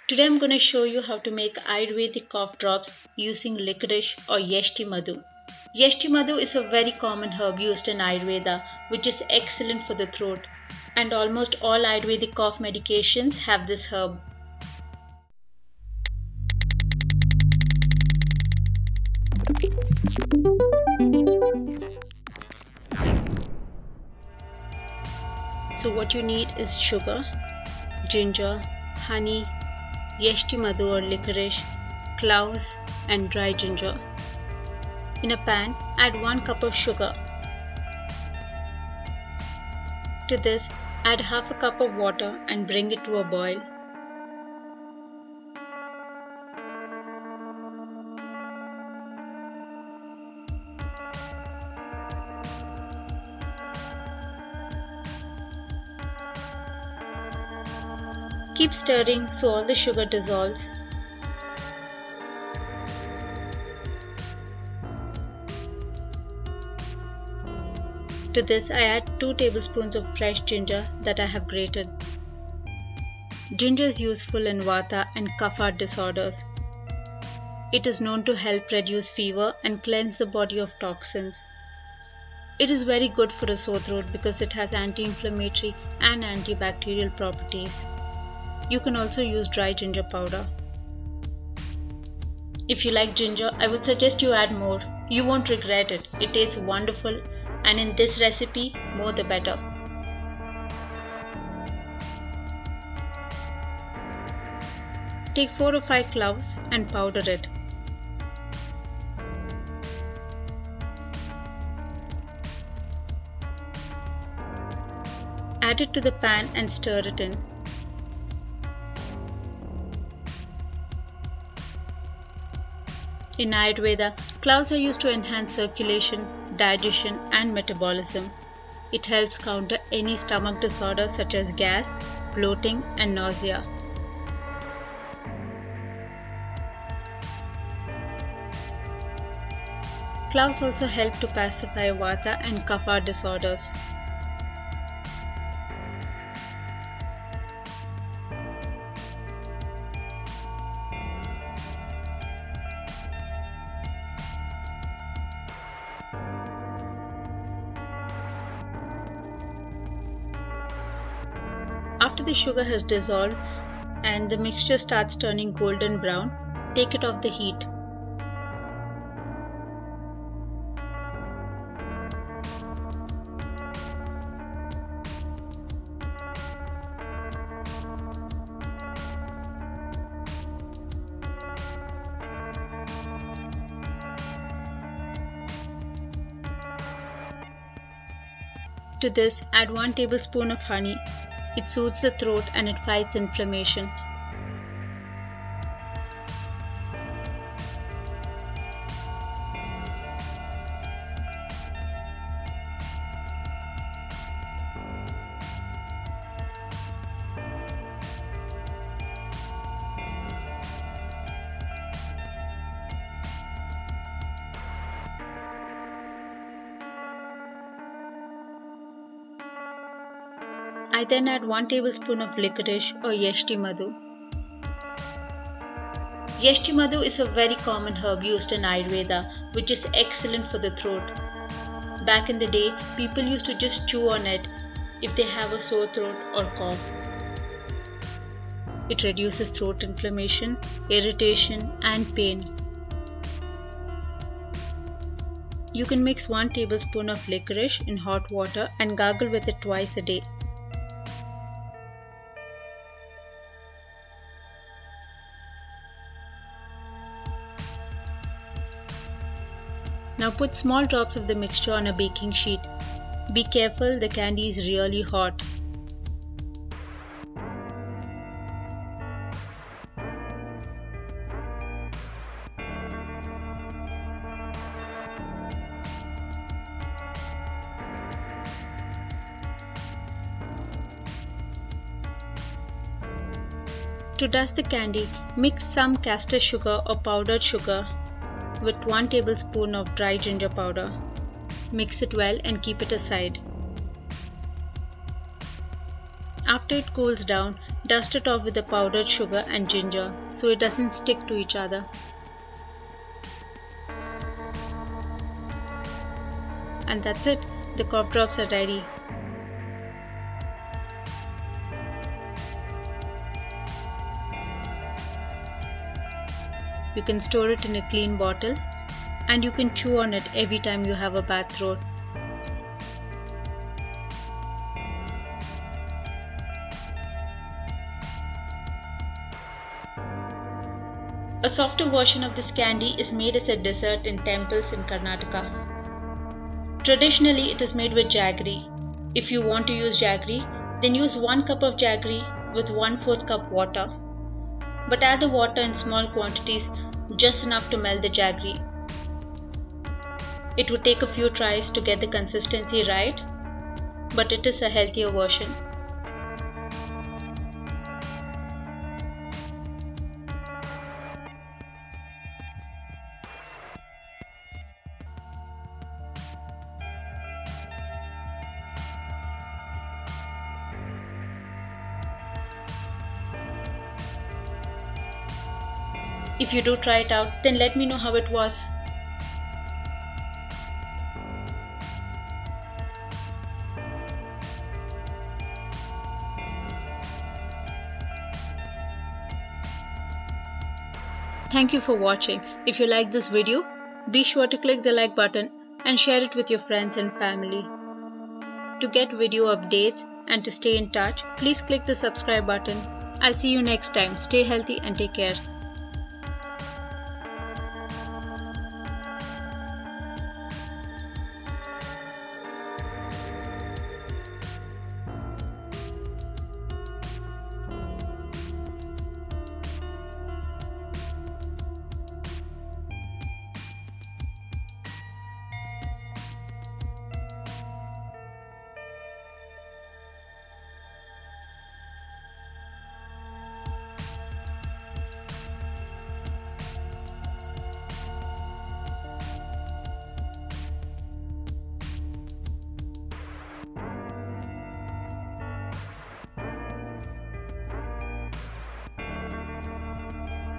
Today I'm going to show you how to make Ayurvedic cough drops using licorice or Yestimadhu. Yestimadhu is a very common herb used in Ayurveda which is excellent for the throat, and almost all Ayurvedic cough medications have this herb. So what you need is sugar, ginger, honey, Yestimadhu or licorice, cloves and dry ginger. In a pan, add 1 cup of sugar. To this, add half a cup of water and bring it to a boil. Keep stirring so all the sugar dissolves. To this I add 2 tablespoons of fresh ginger that I have grated. Ginger is useful in Vata and Kapha disorders. It is known to help reduce fever and cleanse the body of toxins. It is very good for a sore throat because it has anti-inflammatory and antibacterial properties. You can also use dry ginger powder. If you like ginger, I would suggest you add more. You won't regret it. It tastes wonderful, and in this recipe, more the better. Take 4 or 5 cloves and powder it. Add it to the pan and stir it in. In Ayurveda, cloves are used to enhance circulation, digestion and metabolism. It helps counter any stomach disorders such as gas, bloating and nausea. Cloves also help to pacify Vata and Kapha disorders. After the sugar has dissolved and the mixture starts turning golden brown, take it off the heat. To this, add 1 tablespoon of honey. It soothes the throat and it fights inflammation. I then add 1 tablespoon of licorice or Yestimadhu. Yestimadhu is a very common herb used in Ayurveda which is excellent for the throat. Back in the day, people used to just chew on it if they have a sore throat or cough. It reduces throat inflammation, irritation and pain. You can mix 1 tablespoon of licorice in hot water and gargle with it twice a day. Now put small drops of the mixture on a baking sheet. Be careful, the candy is really hot. To dust the candy, mix some castor sugar or powdered sugar with 1 tablespoon of dry ginger powder. Mix it well and keep it aside. After it cools down, Dust it off with the powdered sugar and ginger so it doesn't stick to each other. And that's it, the cough drops are ready. You can store it in a clean bottle and you can chew on it every time you have a bad throat. A softer version of this candy is made as a dessert in temples in Karnataka. Traditionally, it is made with jaggery. If you want to use jaggery, then use 1 cup of jaggery with 1/4 cup water. But add the water in small quantities, just enough to melt the jaggery. It would take a few tries to get the consistency right, but it is a healthier version. If you do try it out, then let me know how it was. Thank you for watching. If you like this video, be sure to click the like button and share it with your friends and family. To get video updates and to stay in touch, please click the subscribe button. I'll see you next time. Stay healthy and take care.